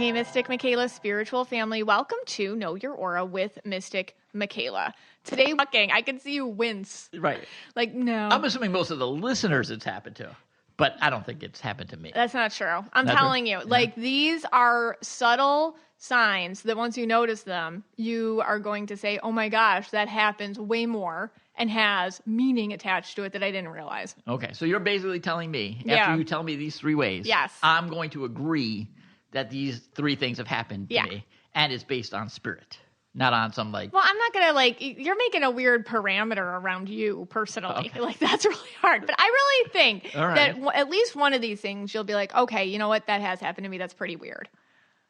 Hey, Mystic Michaela, spiritual family. Welcome to Know Your Aura with Mystic Michaela. Today, I can see you wince. Right. Like, no. I'm assuming most of the listeners it's happened to, but I don't think it's happened to me. That's not true. I'm telling you. Like, these are subtle signs that once you notice them, you are going to say, oh my gosh, that happens way more and has meaning attached to it that I didn't realize. Okay, so you're basically telling me, after you tell me these three ways, yes, I'm going to agree that these three things have happened to me, and it's based on spirit, not on some like... Well, I'm not going to, you're making a weird parameter around you personally. Okay. Like, that's really hard. But I really think that at least one of these things, you'll be like, okay, you know what? That has happened to me. That's pretty weird.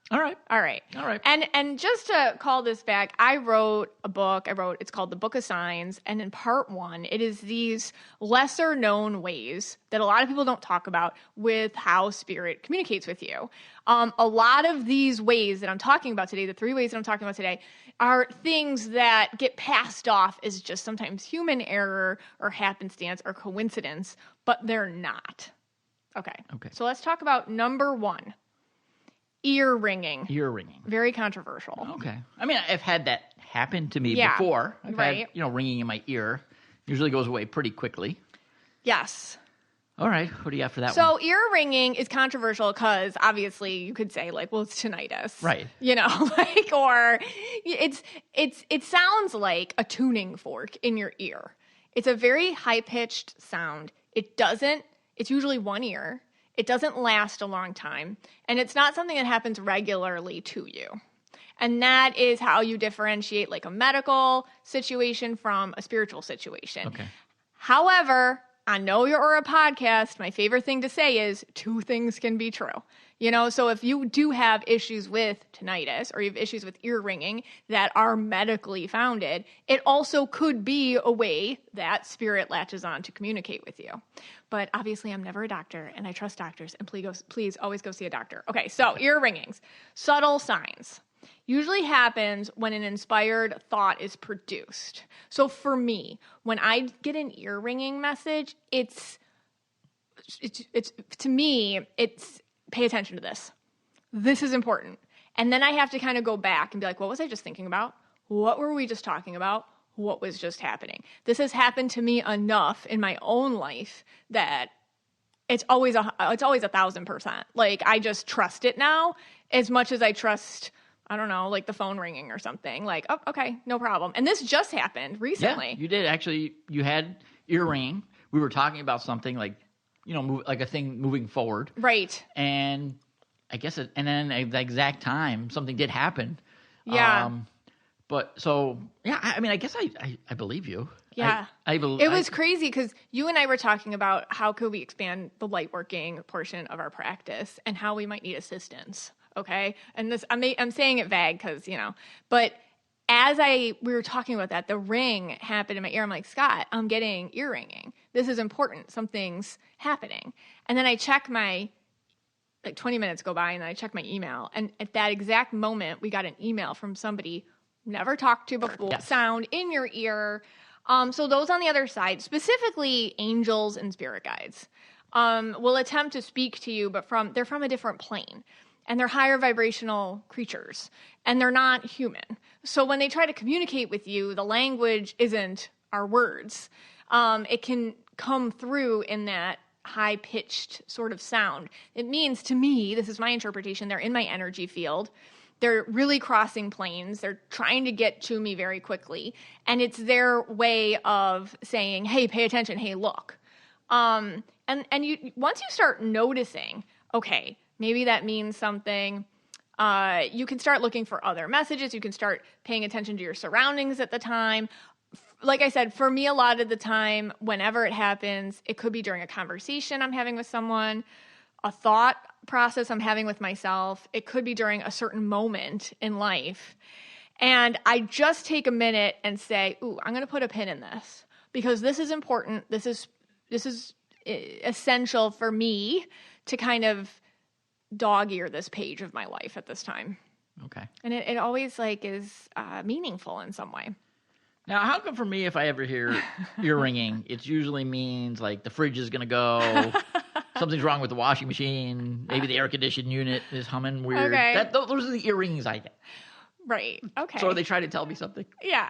All right. And just to call this back, I wrote a book. It's called The Book of Signs. And in part 1, it is these lesser known ways that a lot of people don't talk about with how spirit communicates with you. A lot of these ways that I'm talking about today, the 3 ways that I'm talking about today, are things that get passed off as just sometimes human error or happenstance or coincidence, but they're not. Okay. So let's talk about number 1. Ear ringing. Very controversial. Okay. I mean, I've had that happen to me before. I've had, ringing in my ear. Usually goes away pretty quickly. Yes. All right. What do you have for that one? So ear ringing is controversial because obviously you could say like, well, it's tinnitus. Right. Or it sounds like a tuning fork in your ear. It's a very high-pitched sound. It's usually one ear. It doesn't last a long time, and it's not something that happens regularly to you. And that is how you differentiate like a medical situation from a spiritual situation. Okay. However, on Know Your Aura podcast, my favorite thing to say is 2 things can be true. So if you do have issues with tinnitus or you have issues with ear ringing that are medically founded, it also could be a way that spirit latches on to communicate with you. But obviously I'm never a doctor and I trust doctors, and please always go see a doctor. Okay, so ear ringings, subtle signs. Usually happens when an inspired thought is produced. So for me, when I get an ear ringing message, it's to me, it's pay attention to this. This is important. And then I have to kind of go back and be like, what was I just thinking about? What were we just talking about? What was just happening? This has happened to me enough in my own life that it's always 1,000%. Like, I just trust it now as much as I trust, I don't know, like the phone ringing or something. Like, oh, okay, no problem. And this just happened recently. Yeah, you did actually. You had ear ringing. We were talking about something like, like a thing moving forward. Right. And I guess, and then at the exact time, something did happen. Yeah. I mean, I guess I believe you. Yeah. It was crazy because you and I were talking about how could we expand the light working portion of our practice and how we might need assistance. Okay. And this, I'm saying it vague because, but as we were talking about that, the ring happened in my ear. I'm like, Scott, I'm getting ear ringing. This is important. Something's happening. And then I check 20 minutes go by and then I check my email. And at that exact moment, we got an email from somebody never talked to before. Yes. Sound in your ear. So those on the other side, specifically angels and spirit guides, will attempt to speak to you, but they're from a different plane. And they're higher vibrational creatures, and they're not human. So when they try to communicate with you, the language isn't our words. It can come through in that high-pitched sort of sound. It means, to me, this is my interpretation, they're in my energy field. They're really crossing planes. They're trying to get to me very quickly. And it's their way of saying, hey, pay attention. Hey, look. And once you start noticing, okay, maybe that means something. You can start looking for other messages. You can start paying attention to your surroundings at the time. Like I said, for me, a lot of the time, whenever it happens, it could be during a conversation I'm having with someone, a thought process I'm having with myself. It could be during a certain moment in life. And I just take a minute and say, ooh, I'm going to put a pin in this because this is important. This is essential for me to kind of dog ear this page of my life at this time. Okay. And it always is meaningful in some way. Now, how come for me, if I ever hear ear ringing, it usually means like the fridge is going to go, something's wrong with the washing machine. Maybe the air conditioning unit is humming weird. Okay. Those are the ear ringings I get. Right. Okay. So are they trying to tell me something? Yeah.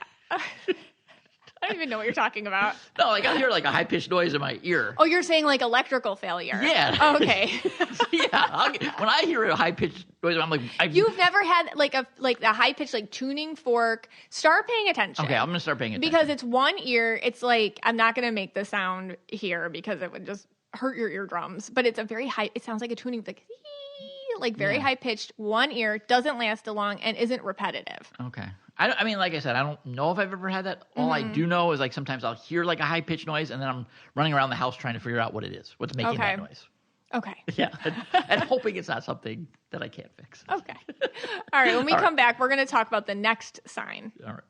I don't even know what you're talking about. No, like I hear like a high-pitched noise in my ear. Oh, you're saying like electrical failure. Yeah. Oh, okay. Yeah. When I hear a high-pitched noise, I'm like... You've never had like a high-pitched like tuning fork. Start paying attention. Okay, I'm going to start paying attention. Because it's one ear. It's like, I'm not going to make the sound here because it would just hurt your eardrums. But it's a very high... It sounds like a tuning, like very high-pitched. One ear, doesn't last long, and isn't repetitive. Okay. I mean, like I said, I don't know if I've ever had that. All I do know is like sometimes I'll hear like a high-pitched noise, and then I'm running around the house trying to figure out what it is, what's making that noise. Okay. Yeah, and hoping it's not something that I can't fix. Okay. All right, when we come back, we're going to talk about the next sign. All right.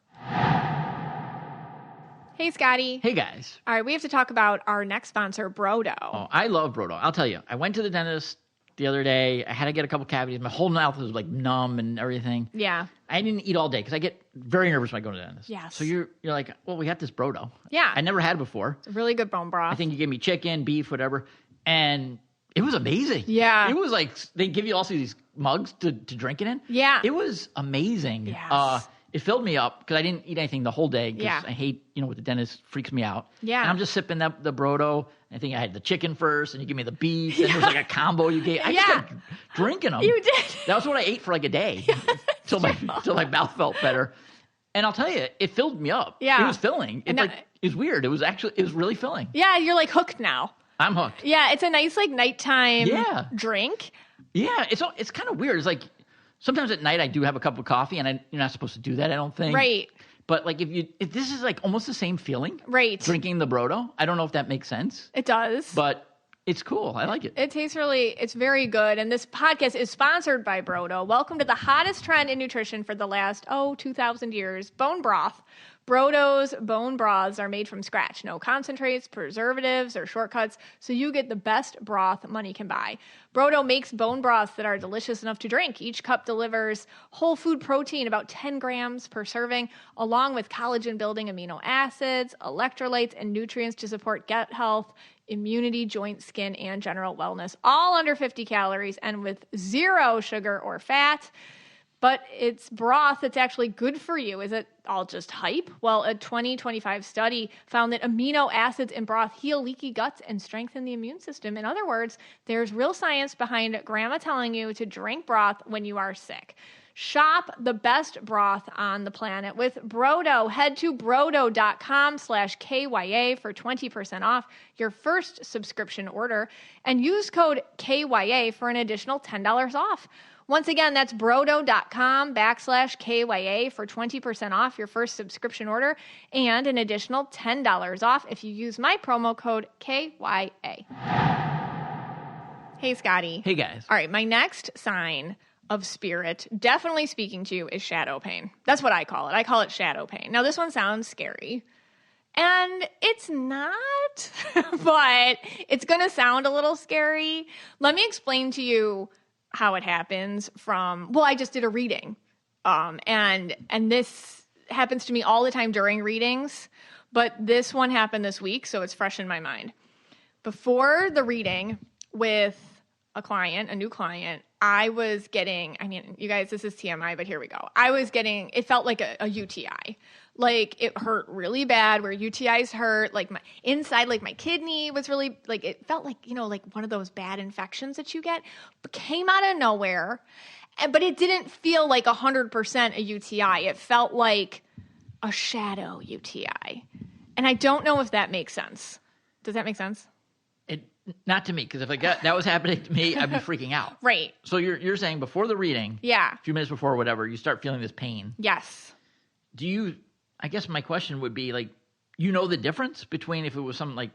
Hey, Scotty. Hey, guys. All right, we have to talk about our next sponsor, Brodo. Oh, I love Brodo. I'll tell you, I went to the dentist the other day. I had to get a couple cavities. My whole mouth was like numb and everything. Yeah. I didn't eat all day because I get very nervous when I go to the dentist. Yes. So you're like, well, we got this Brodo. Yeah. I never had it before. It's a really good bone broth. I think you gave me chicken, beef, whatever. And it was amazing. Yeah. It was like, they give you also these mugs to drink it in. Yeah. It was amazing. Yes. It filled me up because I didn't eat anything the whole day because I hate, with the dentist, freaks me out. Yeah. And I'm just sipping the Brodo. I think I had the chicken first, and you give me the beef, and there's like a combo you gave. I just kept drinking them. You did. That was what I ate for like a day till my mouth felt better. And I'll tell you, it filled me up. Yeah. It was filling. It was weird. It was really filling. Yeah, you're like hooked now. I'm hooked. Yeah, it's a nice like nighttime drink. Yeah, it's kind of weird. It's like sometimes at night I do have a cup of coffee, and you're not supposed to do that, I don't think. Right. But like if this is like almost the same feeling. Right. Drinking the Brodo. I don't know if that makes sense. It does. But it's cool. I like it. It tastes it's very good. And this podcast is sponsored by Brodo. Welcome to the hottest trend in nutrition for the last, 2,000 years, bone broth. Brodo's bone broths are made from scratch. No concentrates, preservatives, or shortcuts, so you get the best broth money can buy. Brodo makes bone broths that are delicious enough to drink. Each cup delivers whole food protein, about 10 grams per serving, along with collagen-building amino acids, electrolytes, and nutrients to support gut health, immunity, joint, skin, and general wellness, all under 50 calories and with zero sugar or fat. But it's broth that's actually good for you. Is it all just hype? Well, a 2025 study found that amino acids in broth heal leaky guts and strengthen the immune system. In other words, there's real science behind grandma telling you to drink broth when you are sick. Shop the best broth on the planet with Brodo. Head to brodo.com/KYA for 20% off your first subscription order and use code KYA for an additional $10 off. Once again, that's brodo.com/KYA for 20% off your first subscription order and an additional $10 off if you use my promo code KYA. Hey, Scotty. Hey, guys. All right, my next sign of spirit, definitely speaking to you, is shadow pain. That's what I call it. I call it shadow pain. Now, this one sounds scary, and it's not, but it's going to sound a little scary. Let me explain to you how it happens I just did a reading. And this happens to me all the time during readings, but this one happened this week, so it's fresh in my mind. Before the reading with a new client, I was getting, you guys, this is TMI, but here we go. It felt like a UTI. Like it hurt really bad where UTIs hurt. Like my inside, like my kidney was really, like it felt like, like one of those bad infections that you get, but came out of nowhere. But it didn't feel like 100% a UTI. It felt like a shadow UTI. And I don't know if that makes sense. Does that make sense? Not to me, because if that was happening to me, I'd be freaking out. Right. So you're saying before the reading, a few minutes before or whatever, you start feeling this pain. Yes. I guess my question would be like, the difference between if it was some like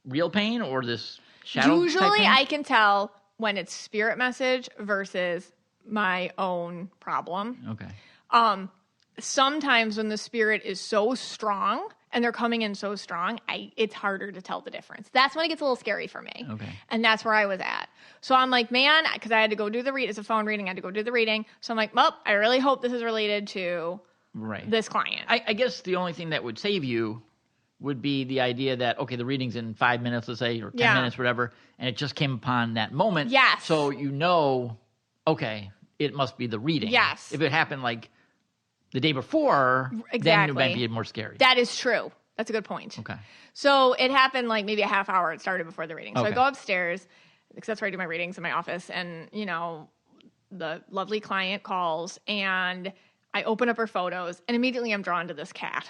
real pain or this shadow Usually type pain? I can tell when it's spirit message versus my own problem. Okay. Sometimes when the spirit is so strong and they're coming in so strong, it's harder to tell the difference. That's when it gets a little scary for me. Okay. And that's where I was at. So I'm like, man, because I had to go do the read. It's a phone reading. I had to go do the reading. So I'm like, I really hope this is related to this client. I guess the only thing that would save you would be the idea that, okay, the reading's in 5 minutes, let's say, or 10 minutes, whatever, and it just came upon that moment. Yes. So okay, it must be the reading. Yes. If it happened like the day before, then it might be more scary. That is true. That's a good point. Okay. So it happened like maybe a half hour. It started before the reading. So I go upstairs, because that's where I do my readings in my office, and, the lovely client calls, and I open up her photos, and immediately I'm drawn to this cat.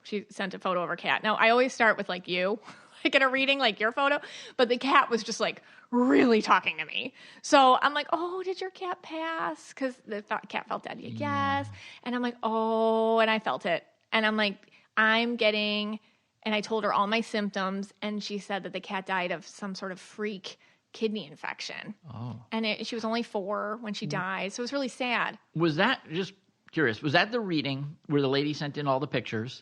She sent a photo of her cat. Now, I always start with, like, you, like, in a reading, like, your photo, but the cat was just, like, really talking to me. So I'm like, oh, did your cat pass? Because the cat felt dead. Yes. And I'm like, oh, and I felt it. And I'm like, and I told her all my symptoms, and she said that the cat died of some sort of freak kidney infection. Oh. And she was only 4 when she died, so it was really sad. Was that, just curious, was that the reading where the lady sent in all the pictures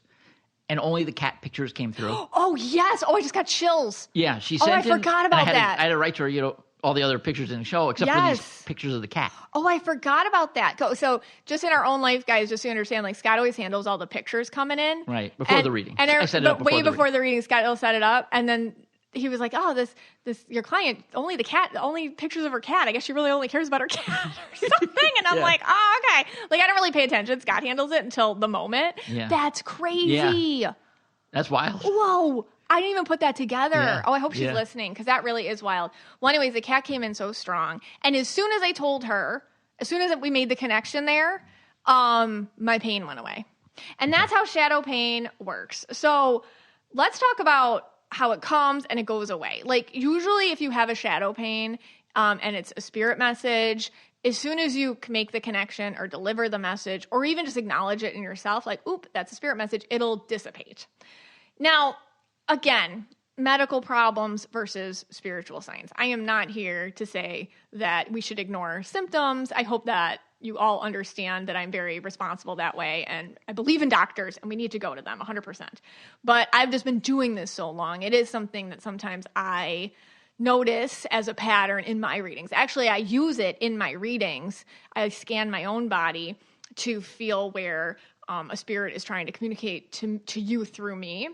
and only the cat pictures came through? Oh, yes. Oh, I just got chills. Yeah, she sent in. I forgot about that. I had to write to her, all the other pictures in the show, except for these pictures of the cat. Oh, I forgot about that. So just in our own life, guys, just so you understand, like, Scott always handles all the pictures coming in. Right, before the reading. And I set it up before the reading, Scott will set it up, and then he was like, oh, this your client, only pictures of her cat. I guess she really only cares about her cat or something. And I'm like, oh, okay. Like, I don't really pay attention. Scott handles it until the moment. Yeah. That's crazy. Yeah. That's wild. Whoa. I didn't even put that together. Yeah. Oh, I hope she's listening, because that really is wild. Well, anyways, the cat came in so strong. And as soon as I told her, as soon as we made the connection there, my pain went away. And that's how shadow pain works. So let's talk about how it comes and it goes away. Like, usually if you have a shadow pain and it's a spirit message, as soon as you make the connection or deliver the message, or even just acknowledge it in yourself, like, oop, that's a spirit message, it'll dissipate. Now, again, medical problems versus spiritual signs. I am not here to say that we should ignore symptoms. I hope that you all understand that I'm very responsible that way, and I believe in doctors, and we need to go to them 100%. But I've just been doing this so long. It is something that sometimes I notice as a pattern in my readings. Actually, I use it in my readings. I scan my own body to feel where a spirit is trying to communicate to you through me.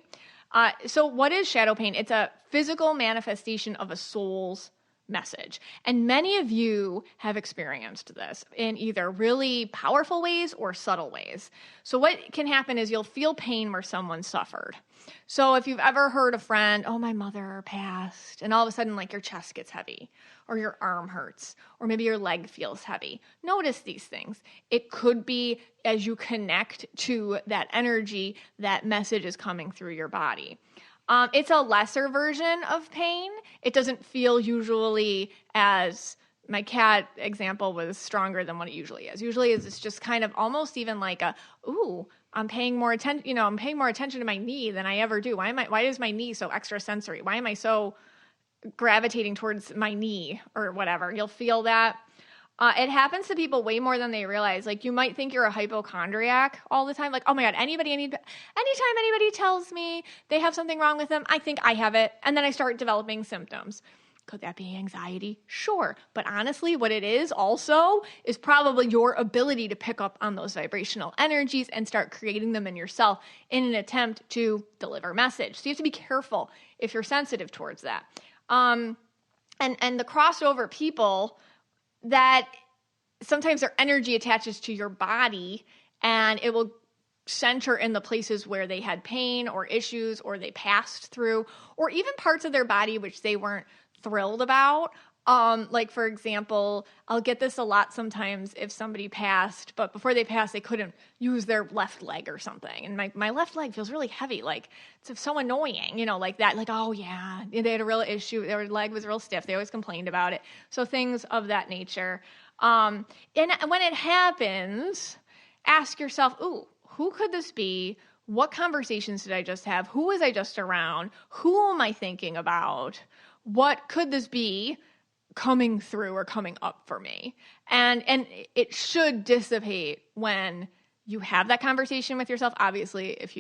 So what is shadow pain? It's a physical manifestation of a soul's message. And many of you have experienced this in either really powerful ways or subtle ways. So what can happen is you'll feel pain where someone suffered. So if you've ever heard a friend, oh, my mother passed, and all of a sudden, like, your chest gets heavy, or your arm hurts, or maybe your leg feels heavy. Notice these things. It could be as you connect to that energy, that message is coming through your body. It's a lesser version of pain. It doesn't feel usually as, my cat example was stronger than what it usually is. Usually it's just kind of almost even like I'm paying more attention, I'm paying more attention to my knee than I ever do. Why is my knee so extrasensory? Why am I so gravitating towards my knee or whatever? You'll feel that. It happens to people way more than they realize. Like, you might think you're a hypochondriac all the time. Like, oh my God, anytime anybody tells me they have something wrong with them, I think I have it. And then I start developing symptoms. Could that be anxiety? Sure. But honestly, what it is also is probably your ability to pick up on those vibrational energies and start creating them in yourself in an attempt to deliver message. So you have to be careful if you're sensitive towards that. And the crossover people, that sometimes their energy attaches to your body, and it will center in the places where they had pain or issues, or they passed through, or even parts of their body which they weren't thrilled about. Like, for example, I'll get this a lot sometimes if somebody passed, but before they passed, they couldn't use their left leg or something. And my left leg feels really heavy. Like, it's so annoying, like that. Like, oh yeah, they had a real issue. Their leg was real stiff. They always complained about it. So things of that nature. And when it happens, ask yourself, ooh, who could this be? What conversations did I just have? Who was I just around? Who am I thinking about? What could this be coming through or coming up for me? And it should dissipate when you have that conversation with yourself. Obviously, if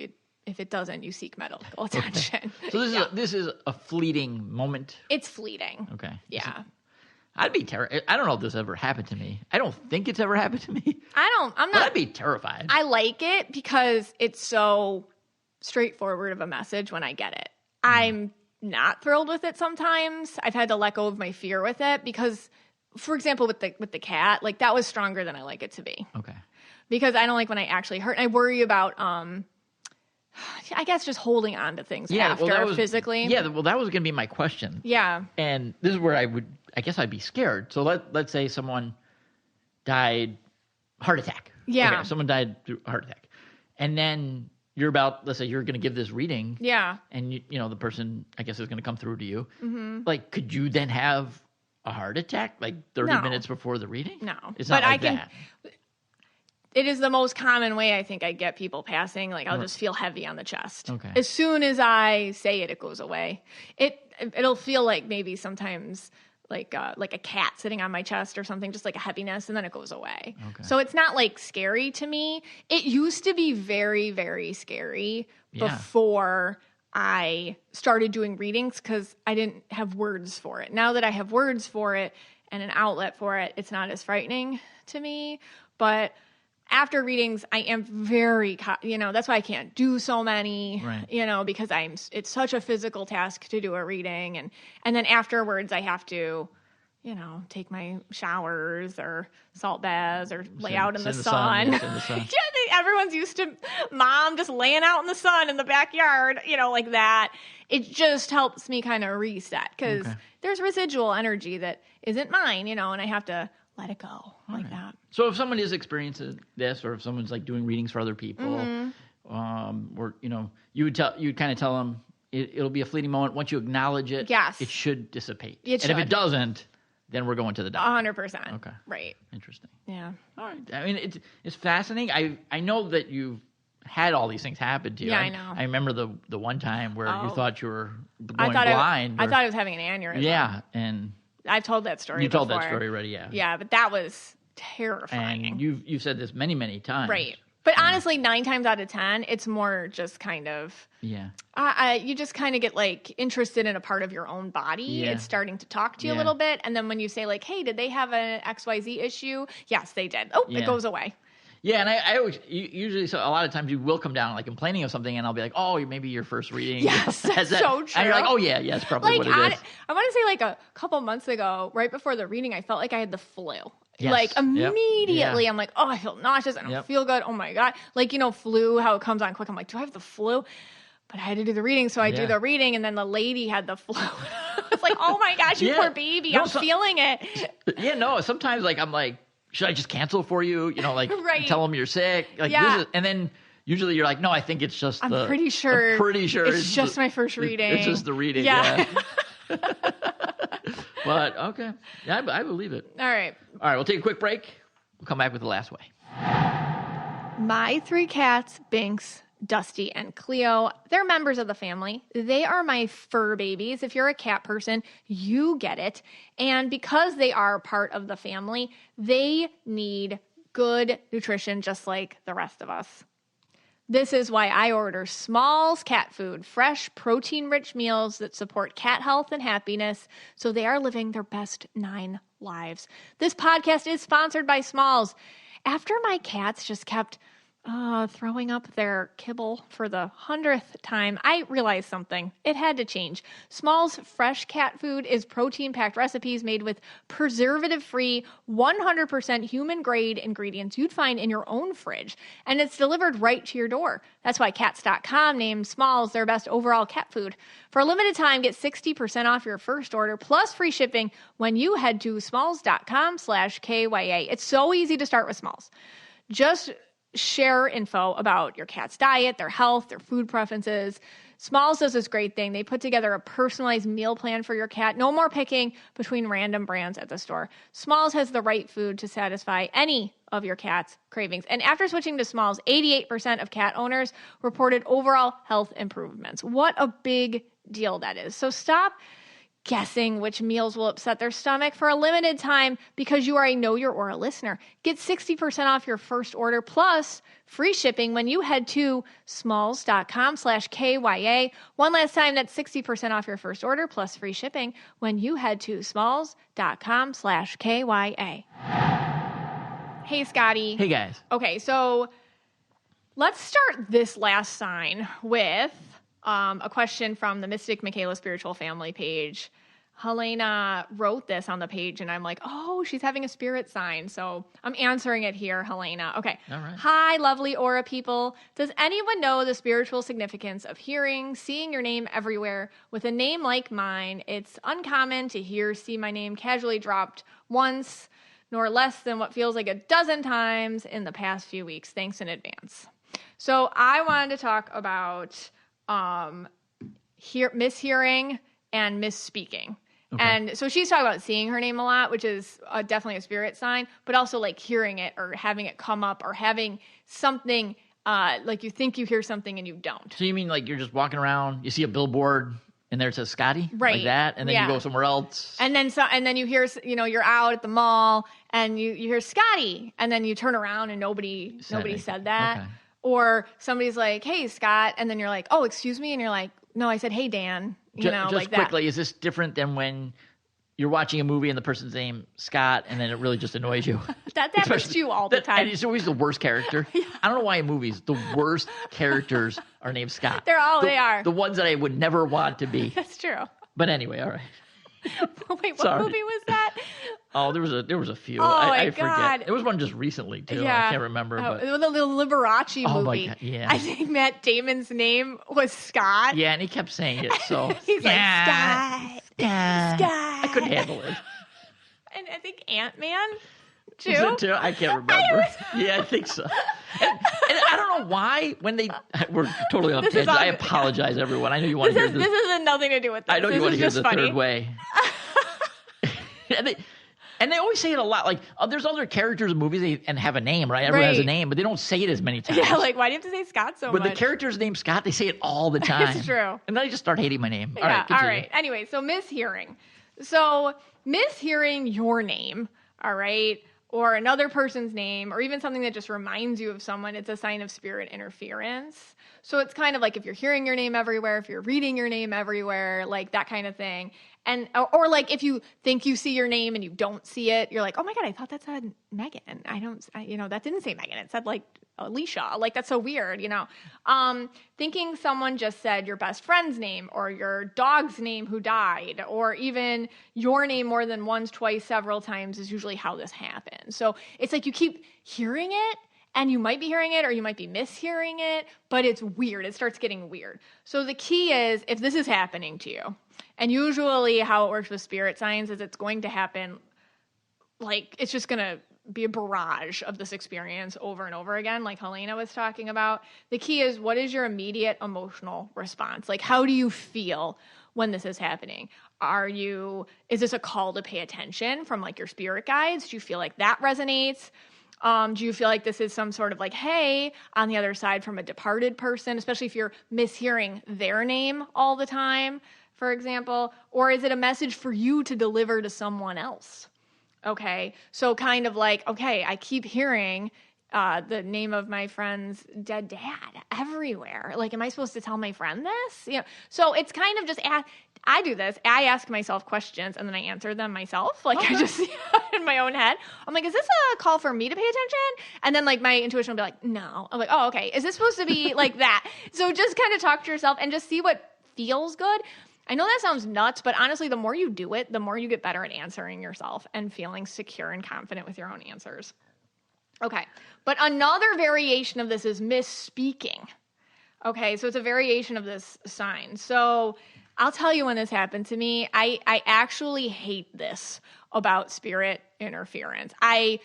it doesn't, you seek medical attention. So this is a fleeting moment. It's fleeting. Okay. Yeah. I'd be terrified. I don't know if this ever happened to me. I don't think it's ever happened to me. I'm not. But I'd be terrified. I like it because it's so straightforward of a message when I get it. I'm not thrilled with it sometimes. I've had to let go of my fear with it because, for example, with the cat, like that was stronger than I like it to be. Okay. Because I don't like when I actually hurt. And I worry about, I guess, just holding on to things after physically. Yeah, well, that was going to be my question. Yeah. And this is where I'd be scared. So let's say someone died, heart attack. Yeah. Okay, someone died through a heart attack. And then let's say you're going to give this reading. Yeah. And you know, the person, I guess, is going to come through to you. Mm-hmm. Like, could you then have a heart attack like 30 minutes before the reading? No. It's not like that. It is the most common way I think I get people passing. Like, I'll just feel heavy on the chest. Okay. As soon as I say it goes away. It'll feel like maybe sometimes like a cat sitting on my chest or something, just like a heaviness, and then it goes away. Okay. So it's not like scary to me. It used to be very, very scary before I started doing readings because I didn't have words for it. Now that I have words for it and an outlet for it, it's not as frightening to me. But after readings, I am very, that's why I can't do so many, right. Because it's such a physical task to do a reading. And then afterwards I have to, take my showers or salt baths or lay out in the sun. Everyone's used to mom just laying out in the sun in the backyard, like that. It just helps me kind of reset because there's residual energy that isn't mine, and I have to let it go like that. So if someone is experiencing this, or if someone's like doing readings for other people, or you'd kind of tell them it'll be a fleeting moment. Once you acknowledge it, it should dissipate. If it doesn't, then we're going to the doctor. 100%. Okay. Right. Interesting. Yeah. All right. I mean, it's fascinating. I know that you've had all these things happen to you. Yeah, I know. I remember the one time where you thought you were going blind. I thought I was having an aneurysm. Yeah, and I've told that story. You told that story already, yeah. Yeah, but that was terrifying. And you've said this many, many times. Right. But honestly, 9 times out of 10, it's more just kind of... Yeah. You just kind of get, like, interested in a part of your own body. Yeah. It's starting to talk to you a little bit. And then when you say, like, hey, did they have an XYZ issue? Yes, they did. Oh, it goes away. Yeah, and I always, usually, so a lot of times you will come down, like, complaining of something, and I'll be like, oh, maybe your first reading. Yes, that's so true. And you're like, oh, yeah, it's probably what it is. I want to say, like, a couple months ago, right before the reading, I felt like I had the flu. Yes. Like, immediately, I'm like, oh, I feel nauseous. I don't feel good. Oh, my God. Like, flu, how it comes on quick. I'm like, do I have the flu? But I had to do the reading, so I do the reading, and then the lady had the flu. It's like, oh, my gosh, you poor baby. I'm feeling it. Yeah, no, sometimes, like, I'm like, should I just cancel for you? Like, tell them you're sick. Like, and then usually you're like, no, I think it's just I'm pretty sure it's just my first reading. It's just the reading. Yeah. But, okay. Yeah, I believe it. All right, we'll take a quick break. We'll come back with the last way. My 3 cats, Binks, Dusty, and Cleo, they're members of the family. They are my fur babies. If you're a cat person, you get it. And because they are part of the family, they need good nutrition just like the rest of us. This is why I order Smalls Cat Food, fresh, protein-rich meals that support cat health and happiness, so they are living their best 9 lives. This podcast is sponsored by Smalls. After my cats just kept throwing up their kibble for the 100th time, I realized something. It had to change. Smalls fresh cat food is protein-packed recipes made with preservative-free, 100% human-grade ingredients you'd find in your own fridge, and it's delivered right to your door. That's why Cats.com named Smalls their best overall cat food. For a limited time, get 60% off your first order plus free shipping when you head to smalls.com/KYA. It's so easy to start with Smalls. Just share info about your cat's diet, their health, their food preferences. Smalls does this great thing. They put together a personalized meal plan for your cat. No more picking between random brands at the store. Smalls has the right food to satisfy any of your cat's cravings. And after switching to Smalls, 88% of cat owners reported overall health improvements. What a big deal that is. So stop guessing which meals will upset their stomach. For a limited time, because you are a Know Your Aura listener, get 60% off your first order plus free shipping when you head to smalls.com/KYA. One last time, that's 60% off your first order plus free shipping when you head to smalls.com/KYA. Hey, Scotty. Hey, guys. Okay, so Let's start this last sign with a question from the Mystic Michaela Spiritual Family page. Helena wrote this on the page, and I'm like, oh, she's having a spirit sign. So I'm answering it here, Helena. Okay. All right. Hi, lovely aura people. Does anyone know the spiritual significance of hearing, seeing your name everywhere? With a name like mine, it's uncommon to see my name casually dropped once, nor less than what feels like a dozen times in the past few weeks. Thanks in advance. So I wanted to talk about mishearing and misspeaking. Okay. And so she's talking about seeing her name a lot, which is definitely a spirit sign, but also like hearing it or having it come up or having something like you think you hear something and you don't. So you mean like you're just walking around, you see a billboard and there it says Scotty, right? Like that, and then you go somewhere else, and then you hear, you're out at the mall and you hear Scotty, and then you turn around and nobody said that, okay. Or somebody's like, "Hey, Scott," and then you're like, "Oh, excuse me," and you're like, "No, I said, hey, Dan." Just like quickly, that. Is this different than when you're watching a movie and the person's name Scott, and then it really just annoys you? That happens to you all the time. And it's always the worst character. Yeah. I don't know why in movies the worst characters are named Scott. They are. The ones that I would never want to be. That's true. But anyway, all right. Wait, what movie was that? Oh, there was a few. Oh, I God. forget. It was one just recently too. Yeah. I can't remember. But the Liberace movie. Oh my God, yeah. I think Matt Damon's name was Scott. Yeah, and he kept saying it. So he's like Scott. I couldn't handle it. And I think Ant-Man too. Was it too? I can't remember. Yeah, I think so. And I don't know why we're totally off tangent. I apologize, everyone. I know you want to hear this. This has nothing to do with this. I know you want to hear the funny. third way. And they always say it a lot. Like, there's other characters in movies and have a name, right? Everyone has a name, but they don't say it as many times. Yeah, like, why do you have to say Scott so much? But the character's named Scott, they say it all the time. It's true. And then I just start hating my name. All right. Anyway, so mishearing. So mishearing your name, all right, or another person's name, or even something that just reminds you of someone, it's a sign of spirit interference. So it's kind of like if you're hearing your name everywhere, if you're reading your name everywhere, like that kind of thing. And or like if you think you see your name and you don't see it, you're like, oh my God, I thought that said Megan. That didn't say Megan. It said like Alicia. Like, that's so weird, Thinking someone just said your best friend's name or your dog's name who died, or even your name more than once, twice, several times is usually how this happens. So it's like you keep hearing it, and you might be hearing it or you might be mishearing it, but it's weird. It starts getting weird. So the key is, if this is happening to you, and usually how it works with spirit signs is it's going to happen, like, it's just going to be a barrage of this experience over and over again, like Helena was talking about. The key is, what is your immediate emotional response? Like, how do you feel when this is happening? Is this a call to pay attention from like your spirit guides? Do you feel like that resonates? Do you feel like this is some sort of like, hey, on the other side from a departed person, especially if you're mishearing their name all the time, for example? Or is it a message for you to deliver to someone else? Okay, so kind of like, okay, I keep hearing the name of my friend's dead dad everywhere. Like, am I supposed to tell my friend this? So it's kind of just, I do this. I ask myself questions and then I answer them myself. Like, okay. I just, in my own head, I'm like, is this a call for me to pay attention? And then like my intuition will be like, no. I'm like, oh, okay. Is this supposed to be like that? So just kind of talk to yourself and just see what feels good. I know that sounds nuts, but honestly, the more you do it, the more you get better at answering yourself and feeling secure and confident with your own answers. Okay, but another variation of this is misspeaking. Okay, so it's a variation of this sign. So I'll tell you when this happened to me. I actually hate this about spirit interference. I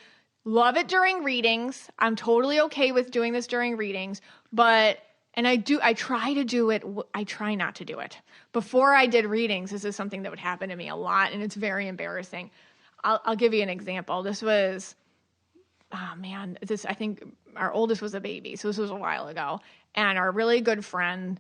love it during readings. I'm totally okay with doing this during readings, I try to do it. I try not to do it. Before I did readings, this is something that would happen to me a lot, and it's very embarrassing. I'll give you an example. This was, I think our oldest was a baby, so this was a while ago. And our really good friend,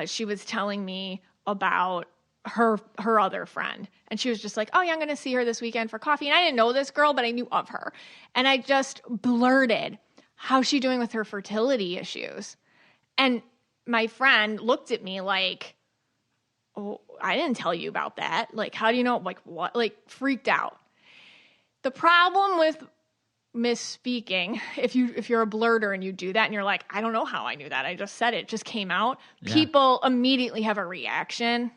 she was telling me about her other friend. And she was just like, oh yeah, I'm going to see her this weekend for coffee. And I didn't know this girl, but I knew of her. And I just blurted, how's she doing with her fertility issues? And my friend looked at me like, oh, I didn't tell you about that. Like, how do you know? Like, what? Like, freaked out. The problem with misspeaking, if you're a blurter and you do that and you're like, I don't know how I knew that, I just said it just came out, people immediately have a reaction.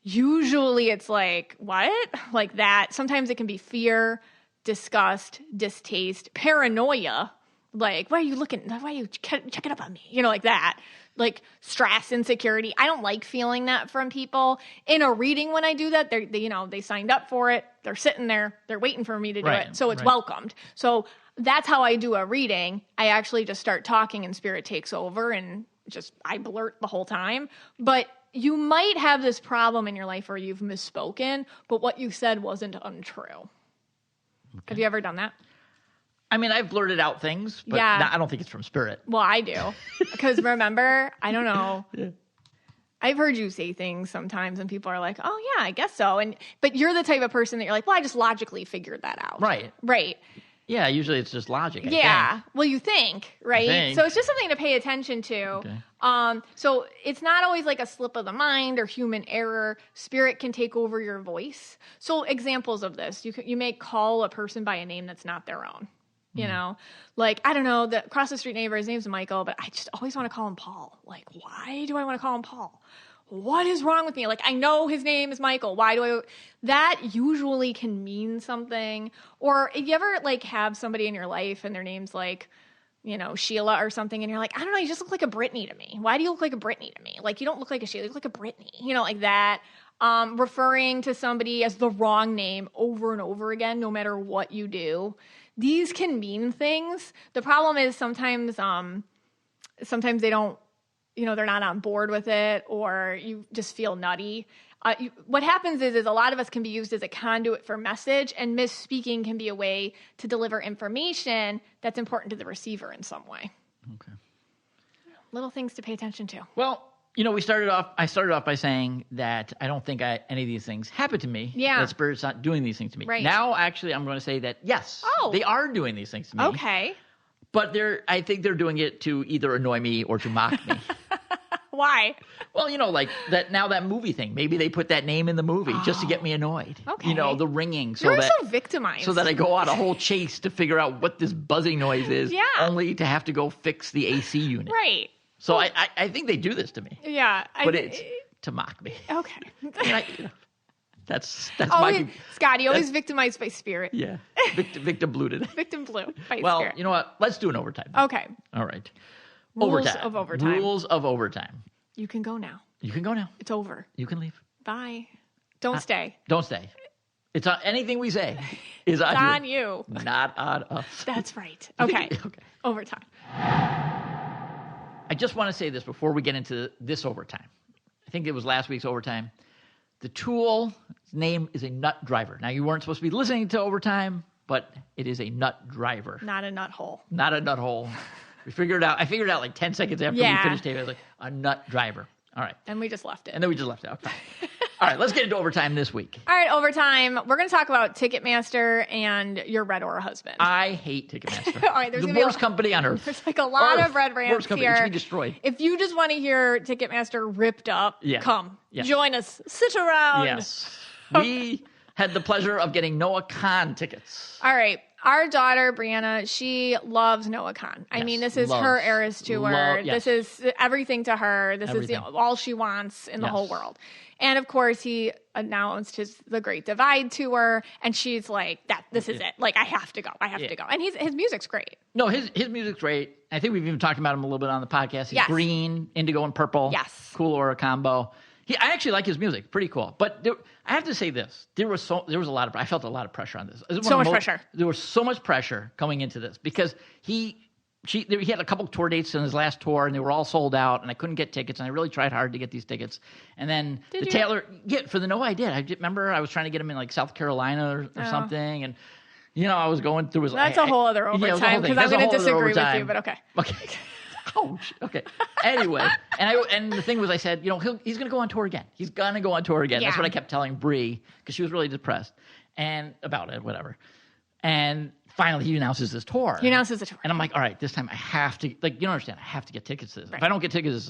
Usually it's like, what? Like that. Sometimes it can be fear, disgust, distaste, paranoia. Like, why are you checking up on me? You know, like that. Like stress, insecurity. I don't like feeling that from people. In a reading, when I do that, they signed up for it. They're sitting there. They're waiting for me to do it. So it's welcomed. So that's how I do a reading. I actually just start talking and spirit takes over and I blurt the whole time. But you might have this problem in your life where you've misspoken, but what you said wasn't untrue. Okay. Have you ever done that? I mean, I've blurted out things, but I don't think it's from spirit. Well, I do. Because remember, I don't know. I've heard you say things sometimes and people are like, oh, yeah, I guess so. But you're the type of person that you're like, well, I just logically figured that out. Right. Yeah, usually it's just logic. I think. Well, you think, right? So it's just something to pay attention to. Okay. So it's not always like a slip of the mind or human error. Spirit can take over your voice. So examples of this, you may call a person by a name that's not their own. You know, like, I don't know, the across the street neighbor, his name's Michael, but I just always want to call him Paul. Like, why do I want to call him Paul? What is wrong with me? Like, I know his name is Michael. Why do I? That usually can mean something. Or if you ever like have somebody in your life and their name's like, you know, Sheila or something, and you're like, I don't know, you just look like a Brittany to me. Why do you look like a Brittany to me? Like, you don't look like a Sheila, you look like a Brittany. You know, like that. Referring to somebody as the wrong name over and over again, no matter what you do. These can mean things. The problem is sometimes they don't, you know, they're not on board with it, or you just feel nutty. What happens is a lot of us can be used as a conduit for message, and misspeaking can be a way to deliver information that's important to the receiver in some way. Okay. Little things to pay attention to. Well, you know, I started off by saying that I don't think any of these things happen to me. Yeah. That Spirit's not doing these things to me. Right. Now, actually, I'm going to say that, yes, they are doing these things to me. Okay. But I think they're doing it to either annoy me or to mock me. Why? Well, you know, like that movie thing. Maybe they put that name in the movie just to get me annoyed. Okay. You know, the ringing. You're so victimized. So that I go on a whole chase to figure out what this buzzing noise is. Yeah. Only to have to go fix the AC unit. Right. So I think they do this to me. Yeah. But it's to mock me. Okay. That's my... Scotty, always victimized by spirit. Yeah. Victim blue. Victim blue by well, spirit. You know what? Let's do an overtime. Okay. All right. Rules of overtime. Rules of overtime. You can go now. You can go now. It's over. You can leave. Bye. Don't stay. Don't stay. It's on anything we say is on you. Not on us. That's right. Okay. Okay. Overtime. I just want to say this before we get into this overtime. I think it was last week's overtime. The tool's name is a nut driver. Now, you weren't supposed to be listening to overtime, but it is a nut driver. Not a nut hole. Not a nut hole. We figured it out. I figured it out like 10 seconds after we finished taping. I was like, a nut driver. All right. And we just left it. And then we just left it. Okay. All right, let's get into overtime this week. All right, overtime. We're going to talk about Ticketmaster and your Red Aura husband. I hate Ticketmaster. All right, there's the worst company on earth. There's like a lot of red rants here. It should be destroyed. If you just want to hear Ticketmaster ripped up, come. Yes. Join us. Sit around. Yes. We had the pleasure of getting Noah Khan tickets. All right. Our daughter, Brianna, she loves Noah Khan. I mean, this is her Eras tour. This is everything to her. This is all she wants in the whole world. And, of course, he announced The Great Divide tour, and she's like, this is it. Like, I have to go. I have to go. And his music's great. No, his music's great. I think we've even talked about him a little bit on the podcast. He's green, indigo, and purple. Yes. Cool aura combo. I actually like his music. Pretty cool. But I have to say this. There was a lot of... I felt a lot of pressure on this. So much pressure. There was so much pressure coming into this because he had a couple tour dates in his last tour, and they were all sold out, and I couldn't get tickets, and I really tried hard to get these tickets. And then Taylor... Yeah, for the No, I did. I remember I was trying to get them in, like, South Carolina or something, and, you know, I was going through... That's a whole other overtime, because I'm going to disagree with you, but okay. Okay. Ouch. Okay. Anyway, and the thing was, I said, you know, he's going to go on tour again. He's going to go on tour again. Yeah. That's what I kept telling Bree, because she was really depressed and about it, whatever. And finally, he announces this tour. And I'm like, all right, this time I have to, like, you don't understand, I have to get tickets to this. Right. If I don't get tickets,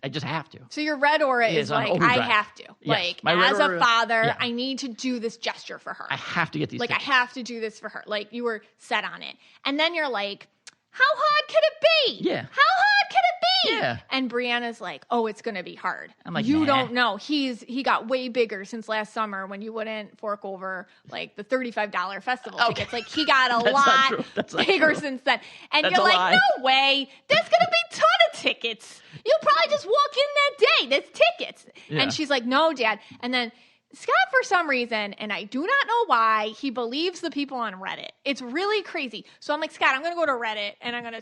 I just have to. So your red aura is like, I have to. Yes. Like, as a father, I need to do this gesture for her. I have to get these tickets. I have to do this for her. Like, you were set on it. And then you're like, how hard could it be? Yeah. How hard could it be? Yeah. And Brianna's like, oh, it's going to be hard. I'm like, you don't know. He got way bigger since last summer when you wouldn't fork over like the $35 festival tickets. Like he got a lot bigger since then. And you're like, no way. There's going to be a ton of tickets. You'll probably just walk in that day. There's tickets. Yeah. And she's like, no, Dad. And then Scott, for some reason, and I do not know why, he believes the people on Reddit. It's really crazy. So I'm like, Scott, I'm going to go to Reddit and I'm going to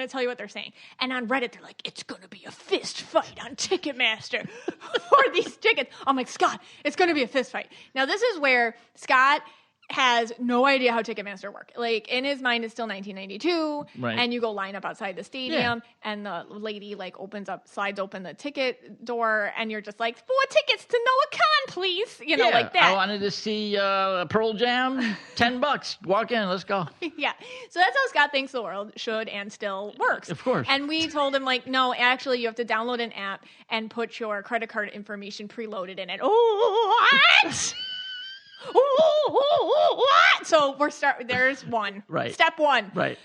tell you what they're saying. And on Reddit, they're like, it's going to be a fist fight on Ticketmaster for these tickets. I'm like, Scott, it's going to be a fist fight. Now, this is where Scott has no idea how Ticketmaster work. Like, in his mind, it's still 1992, right. And you go line up outside the stadium, and the lady, like, slides open the ticket door, and you're just like, 4 tickets to Noah Khan, please, like that. I wanted to see Pearl Jam, $10, walk in, let's go. Yeah, so that's how Scott thinks the world should and still works. Of course. And we told him, like, no, actually, you have to download an app and put your credit card information preloaded in it. Oh, what? What? So there's one. Right. Step 1. Right.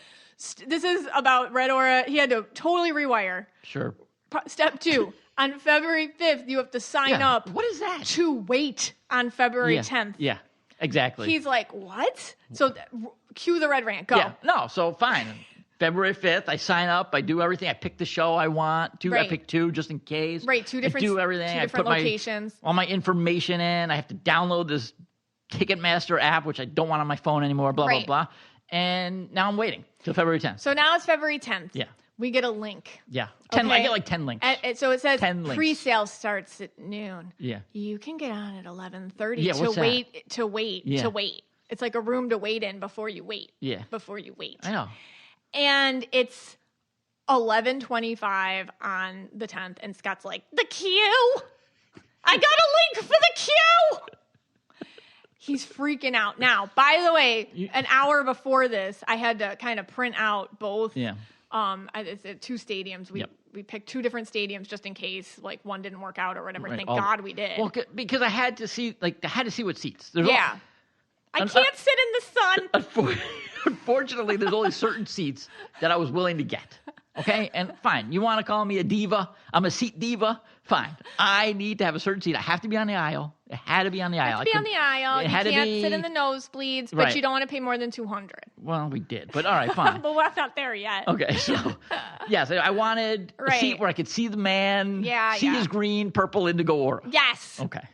This is about Red Aura. He had to totally rewire. Sure. Step 2. On February 5th, you have to sign up. What is that? To wait on February 10th. Yeah, exactly. He's like, what? So cue the red rant. Go. Yeah. No, so fine. February 5th, I sign up. I do everything. I pick the show I want. I pick 2 just in case. Right. 2 different. I do everything. 2 different locations. All my information in. I have to download this Ticketmaster app, which I don't want on my phone anymore, blah, blah, blah. And now I'm waiting till February 10th. So now it's February 10th. Yeah. We get a link. Yeah. 10. Okay. I get like 10 links. So it says 10 links. Pre-sale starts at noon. Yeah. You can get on at 11:30 to wait. It's like a room to wait in before you wait. Yeah. Before you wait. I know. And it's 11:25 on the 10th, and Scott's like, the queue? I got a link for the queue! He's freaking out. Now, by the way, an hour before this, I had to kind of print out both. Yeah. It's at 2 stadiums. We picked 2 different stadiums just in case, like, one didn't work out or whatever. Right. Thank God we did. Well, because I had to see what seats. I can't sit in the sun. Unfortunately, there's only certain seats that I was willing to get. Okay? And fine. You want to call me a diva? I'm a seat diva? Fine. I need to have a certain seat. I have to be on the aisle. It had to be on the aisle. You can't sit in the nosebleeds, but you don't want to pay more than $200. Well, we did. But all right, fine. But we're not there yet. Okay, so I wanted a seat where I could see the man, see his green, purple, indigo aura. Yes. Okay.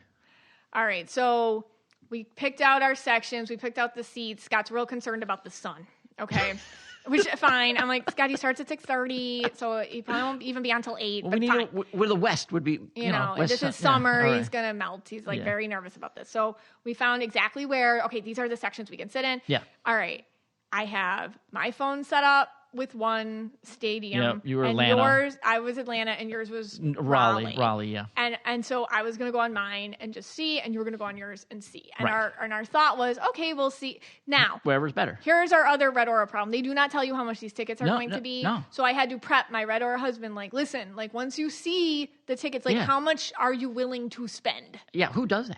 All right, so we picked out our sections. We picked out the seats. Scott's real concerned about the sun. Okay. Which, fine. I'm like, Scott, he starts at 6:30, so he probably won't even be on until 8. Well, but fine. Where the West would be, this is summer. Yeah, he's going to melt. He's like very nervous about this. So we found exactly where, these are the sections we can sit in. Yeah. All right. I have my phone set up with one stadium. Yeah, you were and Atlanta. Yours, I was Atlanta, and yours was Raleigh. Raleigh, yeah. And so I was going to go on mine and just see, and you were going to go on yours and see. And our thought was, okay, we'll see. Now, wherever's better. Here's our other Red Aura problem. They do not tell you how much these tickets are going to be. No. So I had to prep my Red Aura husband, like, listen, like, once you see the tickets, like, how much are you willing to spend? Yeah, who does that?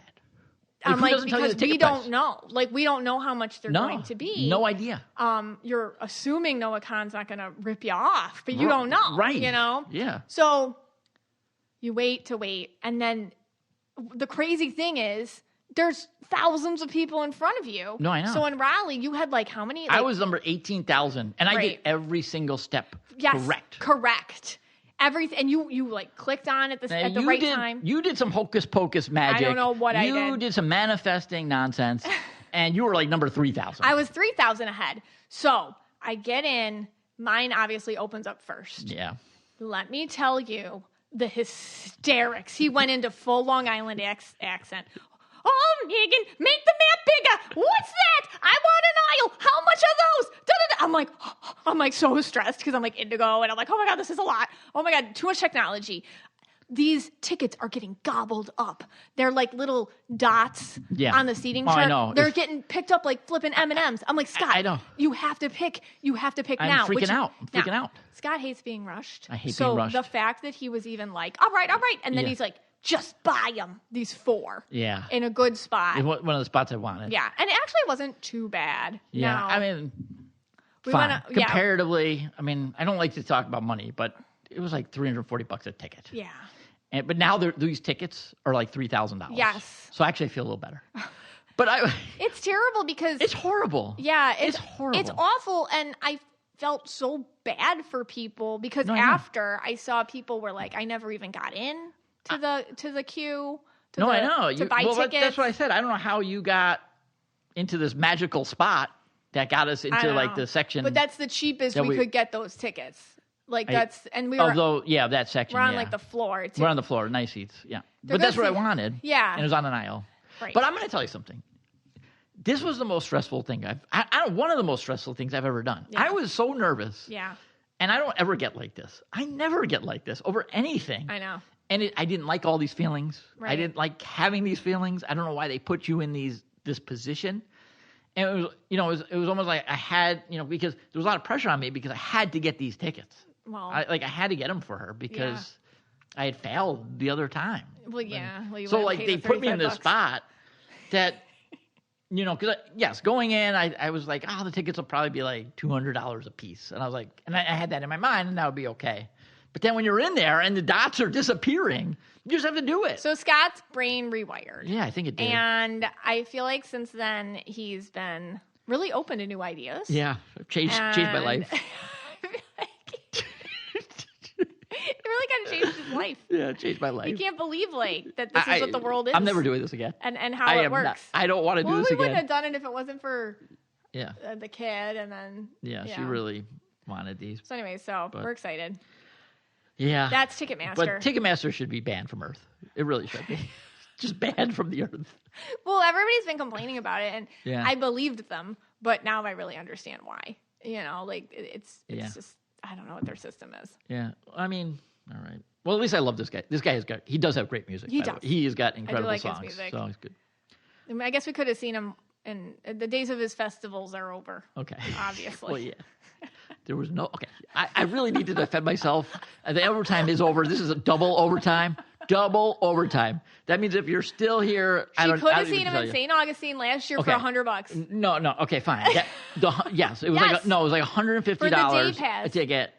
I'm like, because we don't know. Like, we don't know how much they're going to be. No idea. You're assuming Noah Khan's not going to rip you off, but you don't know. Right. Yeah. So you wait. And then the crazy thing is there's thousands of people in front of you. No, I know. So in Raleigh, you had like how many? I was number 18,000, and I did every single step correct. Everything, and you like clicked on at the right time. You did some hocus pocus magic. I don't know what I did. You did some manifesting nonsense, and you were like number 3,000. I was 3,000 ahead. So I get in. Mine obviously opens up first. Yeah. Let me tell you the hysterics. He went into full Long Island accent. Oh, Megan, make the map bigger. What's that? I want an aisle. How much are those? I'm like so stressed because I'm like indigo and I'm like, oh my God, this is a lot. Oh my God, too much technology. these tickets are getting gobbled up. They're like little dots on the seating chart. I know. They're getting picked up like flipping M&Ms. I'm like, Scott, I know. You have to pick now. I'm freaking out. Scott hates being rushed. I hate being rushed. So the fact that he was even like, all right. And then he's like, just buy them, these 4. Yeah. In a good spot. One of the spots I wanted. Yeah. And it actually wasn't too bad. Yeah. No. I mean, fine. Comparatively, I mean, I don't like to talk about money, but it was like $340 a ticket. Yeah. But now these tickets are like $3,000. Yes. So actually I feel a little better. But it's terrible because it's horrible. Yeah, it's horrible. It's awful, and I felt so bad for people because after I saw people were like, I never even got in to the queue. I know. To buy tickets. That's what I said. I don't know how you got into this magical spot that got us into like the section. But that's the cheapest we could get those tickets. Like we were. Although, that section. We're on like the floor too. We're on the floor, nice seats. Yeah, but that's what I wanted. Yeah, and it was on an aisle. Right. But I'm going to tell you something. This was the most stressful thing one of the most stressful things I've ever done. Yeah. I was so nervous. Yeah. And I don't ever get like this. I never get like this over anything. I know. And I didn't like all these feelings. Right. I didn't like having these feelings. I don't know why they put you in this position. And it was almost like I had, because there was a lot of pressure on me because I had to get these tickets. Well, I had to get them for her because I had failed the other time. Well, yeah. So they put me in this spot that, because going in, I was like, the tickets will probably be like $200 a piece. And I was like, and I had that in my mind and that would be okay. But then when you're in there and the dots are disappearing, you just have to do it. So Scott's brain rewired. Yeah, I think it did. And I feel like since then he's been really open to new ideas. Yeah, changed my life. It really kind of changed his life. Yeah, it changed my life. You can't believe that this is what the world is. I'm never doing this again. And how it works. I don't want to do this again. We wouldn't have done it if it wasn't for the kid and then. Yeah, she really wanted these. So anyway, we're excited. Yeah. That's Ticketmaster. But Ticketmaster should be banned from Earth. It really should be. Just banned from the Earth. Well, everybody's been complaining about it, and I believed them, but now I really understand why. It's just, I don't know what their system is. Yeah. I mean, all right. Well, at least I love this guy. This guy he does have great music. He does. He has got incredible songs. His music. So he's good. I mean, I guess we could have seen him, and the days of his festivals are over. Okay. Obviously. Well, yeah. There was no... Okay. I really need to defend myself. The overtime is over. This is a double overtime. Double overtime. That means if you're still here... She could have seen him in St. Augustine last year for $100. No. Okay, fine. Yes. It was it was like $150 for the day pass. A ticket.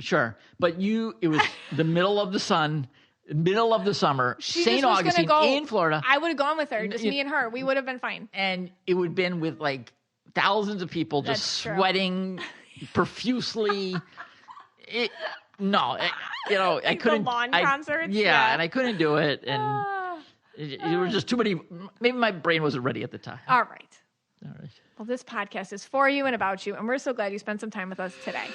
Sure. But it was the middle of the summer, St. Augustine in Florida. I would have gone with her. Just me and her. We would have been fine. And it would have been with like thousands of people just sweating profusely. I couldn't. The lawn concerts. Yeah, and I couldn't do it, and it was just too many. Maybe my brain wasn't ready at the time. All right. Well, this podcast is for you and about you, and we're so glad you spent some time with us today.